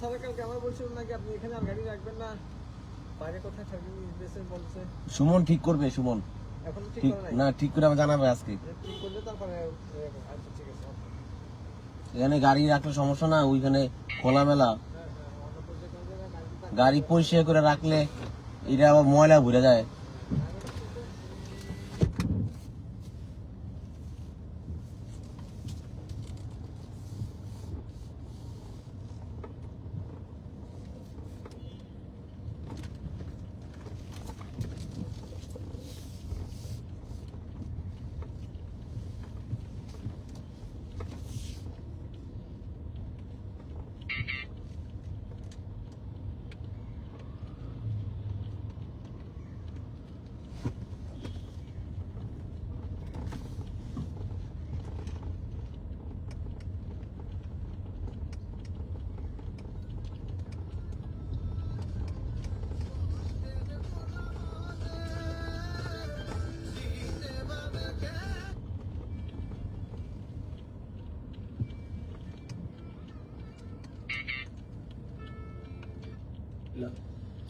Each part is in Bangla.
স্যার কালকে আমার বলছিলেন নাকি আপনি এখানে আর গাড়ি রাখবেন না, বাইরে কোথায় থাকবেন বেসে বলছে। সুমন ঠিক করবে, সুমন এখন ঠিক ঠিক করে নাই না, ঠিক করে আমাকে জানাবে আজকে। ঠিক করলে তারপরে আচ্ছা ঠিক আছে। এখানে গাড়ি রাখলে সমস্যা না, ওইখানে খোলামেলা অন্য পর্যায়ে কোন জায়গায় গাড়ি থাকবে। গাড়ি পরিষ্কার করে রাখলে এটা আবার ময়লা ভরে যায়।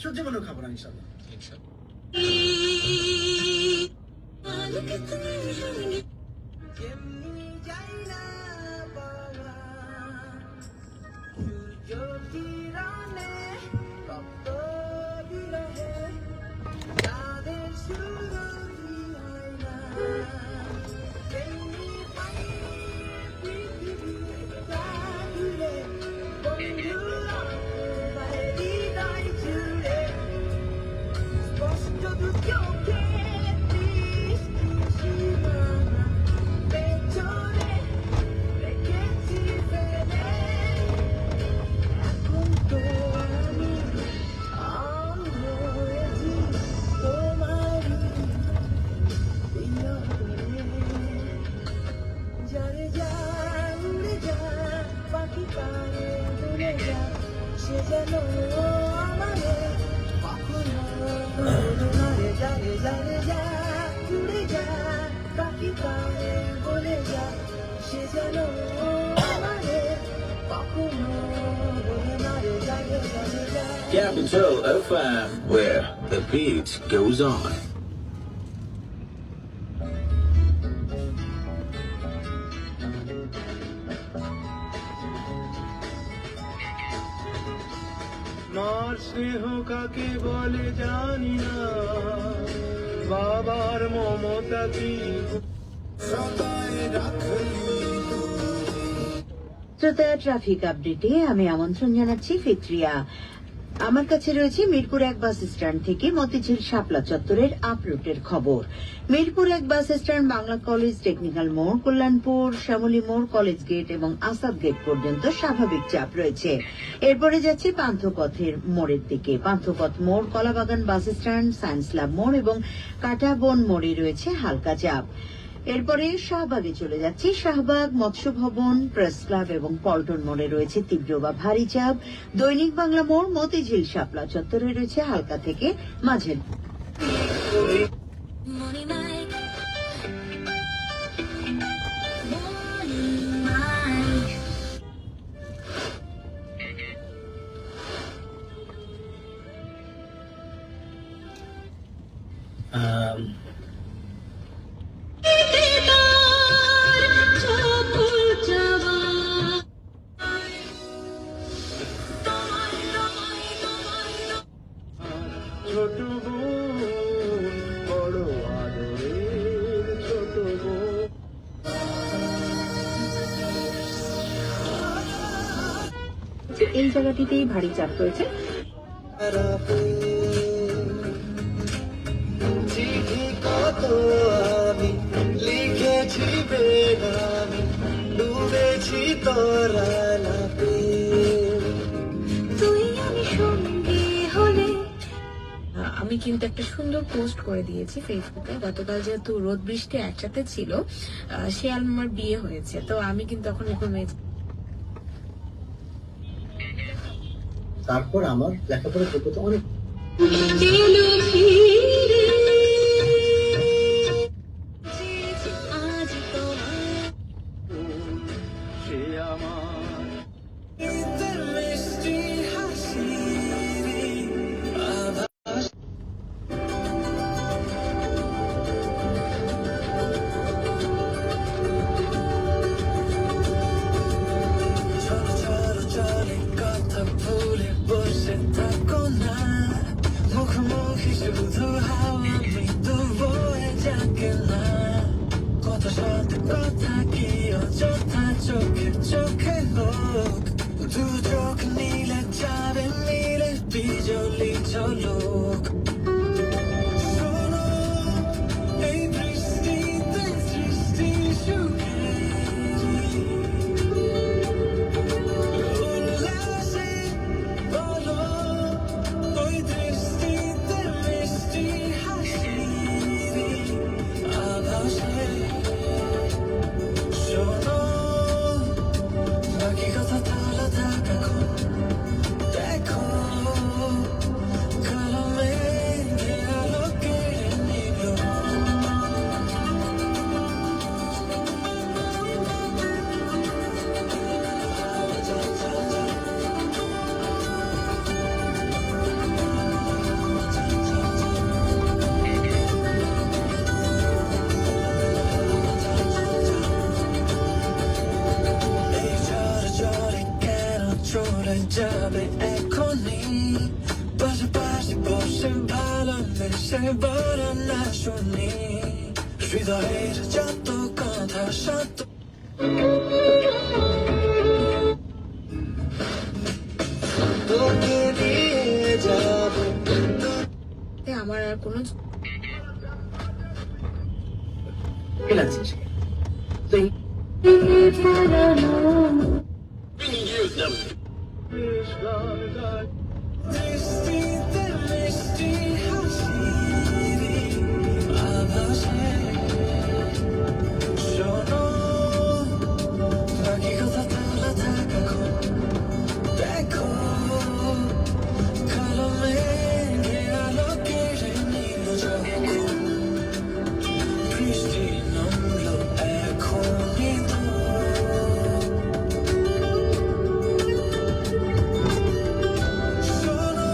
সহ্য করে খাবো না ইনশাল্লাহ। Capital FM, where the beat goes on. মার স্নেহ কাকে বলে জানি না, বাবার মমতা কি শ্রোতা, ট্রাফিক আপডেটে আমি আমন্ত্রণ জানাচ্ছি ফিত্রিয়া। আমার কাছে রয়েছে মিরপুর 1 বাস স্ট্যান্ড থেকে মতিঝিল শাপলা চত্বরের আপরুটের খবর। Mirpur 1 bus stand, Bangla college, technical মোড়, কল্যাণপুর, শ্যামলী মোড়, কলেজ গেট এবং আসাদ গেট পর্যন্ত স্বাভাবিক চাপ রয়েছে। এরপরে যাচ্ছে পান্থপথের মোড়ের দিকে। পান্থপথ মোড়, কলাবাগান বাস স্ট্যান্ড, সায়েন্স ল্যাব মোড় এবং কাটাবন মোড়ে রয়েছে হালকা চাপ। এরপরে শাহবাগে চলে যাচ্ছি। শাহবাগ, মৎস্য ভবন, প্রেস ক্লাব এবং পল্টন মোড়ে রয়েছে তীব্র বা ভারী চাপ। দৈনিক বাংলা মোড়, মতিঝিল শাপলা চত্বরে রয়েছে হালকা থেকে মাঝের। ছোট বোন, বড় আদরের ছোট বোন। এই জায়গাটিতেই ভারী চাপ রয়েছে। চিঠি কত আমি লিখেছি বেনামি, ডুবেছি তোরা লাপে। আমি কিন্তু একটা সুন্দর পোস্ট করে দিয়েছি ফেসবুকে। গতকাল যেহেতু রোদ বৃষ্টি একসাথে ছিল, সে আমার বিয়ে হয়েছে, তো আমি কিন্তু এখন তারপর আমার লেখাপড়ার যোগ্যতা অনেক। সে আমার মিষ্টি শত শত কথা কি অযথা চোখে চোখে হোক, দু চোখ নীলে যাবে মিলে বিজলি ঝলক। শোনো, এই বৃষ্টিতে সৃষ্টি সুখে উল্লাসে বলো, ওই দৃষ্টিতে মিষ্টি হাসির আভাসে। শোনো, বাকি কথা তোলা থাক এখন, দেখো কালো মেঘে আলো কেড়ে নিল। এই ঝড় ঝড়ে কেন চলে যাবে এখনই, পাশাপাশি বসে ভালোবেসে বলো না শুনি, হৃদয়ের যত কথা সত্য তোকে দিয়ে যাবো। আমার আর কোনো কে লাগছিস তুই? দৃষ্টিতে মিষ্টি হাসির আভাসে। শোনো, বাকি কথা তোলা থাক এখন, দেখো কালো মেঘে আলো কেড়ে নিল যখন, বৃষ্টি নামলো এখনই তো। শোনো,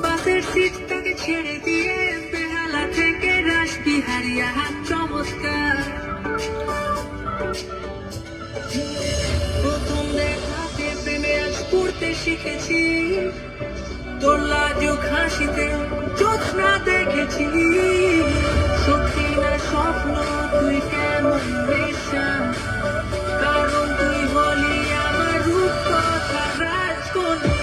বাসের সিটটাকে ছেড়ে দিয়ে বেহালা থেকে রাসবিহারিয়া হাত চমৎকার প্রথম দেখাতে প্রেমে আজ পড়তে শিখেছি তোর লাজুক হাসিতে জোছনা দেখেছি সত্যি না স্বপ্ন তুই কেমন নেশা কারণ তুই হলি আমার রূপ কথা রাজকন্যা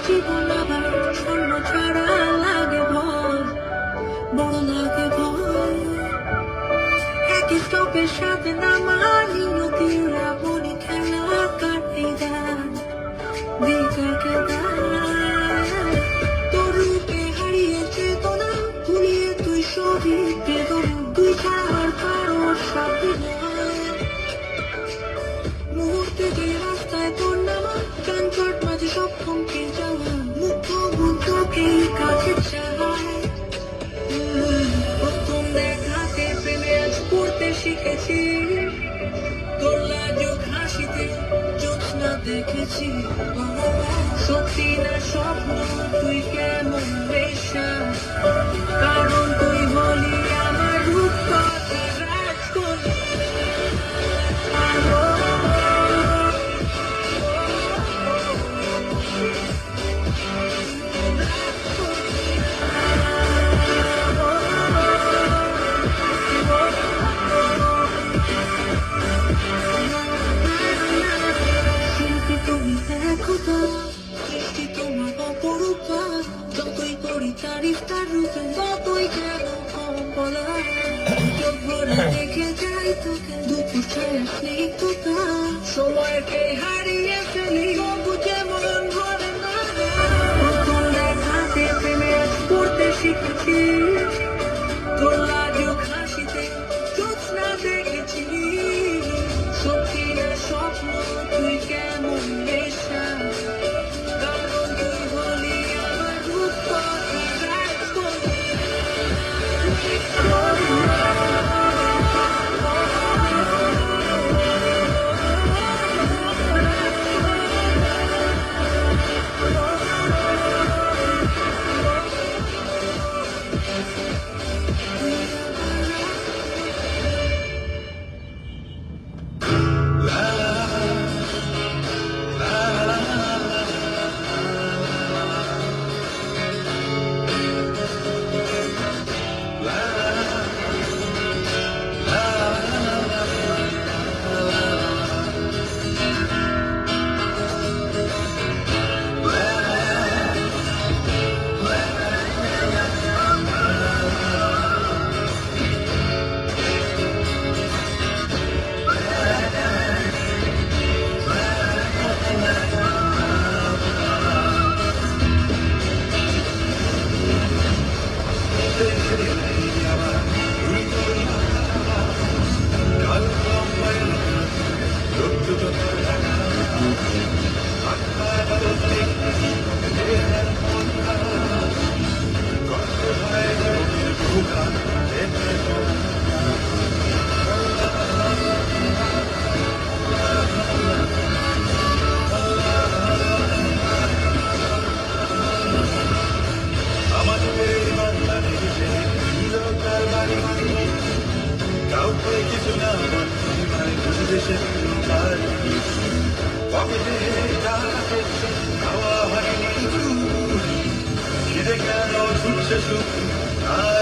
জীবন আবার স্বর্ণ ছাড়া লাগে ভয় বড় লাগে ভয় একই স্টপের সাথে নামানি নদীরা বনি খেলা কাটে গান বিকাকে তোর রূপে হারিয়ে চেতনা ভুলিয়ে তুই সবই বেদনা তুই ছাড়ার কারোর সাথে মুহূর্তে যে রাস্তায় তোর নামা যানজট মাঝে সব থমকে যাওয়া মুগ্ধ বুদ্ধকেই কাছে চায় প্রথম দেখাতে প্রেমে আজ পড়তে শিখেছি তোর লাজুক হাসিতে জোছনা দেখেছি সত্যি না স্বপ্ন তুই কেমন নেশা কারণ তুই হলি আমার রূপ কথা রাজকন্যা শিল্পী তুমি একতা সৃষ্টি তোমার অপরূপা যতই করি তারিফ তার রূপে ততই কেন কম বলা চোখ ভরে দেখে যাই তোকে দুপুর ছায়া স্নিগ্ধতা সময়কে হারিয়ে ফেলি তবু যেমন ভরে না প্রথম দেখাতে প্রেমে আজ পড়তে শিখেছি তোর লাজুক হাসিতে জোছনা দেখেছি সত্যি না স্বপ্ন তুই কেমন নেশা কারণ তুই হলি আমার রূপ কথা কেন ছুটছে শুধু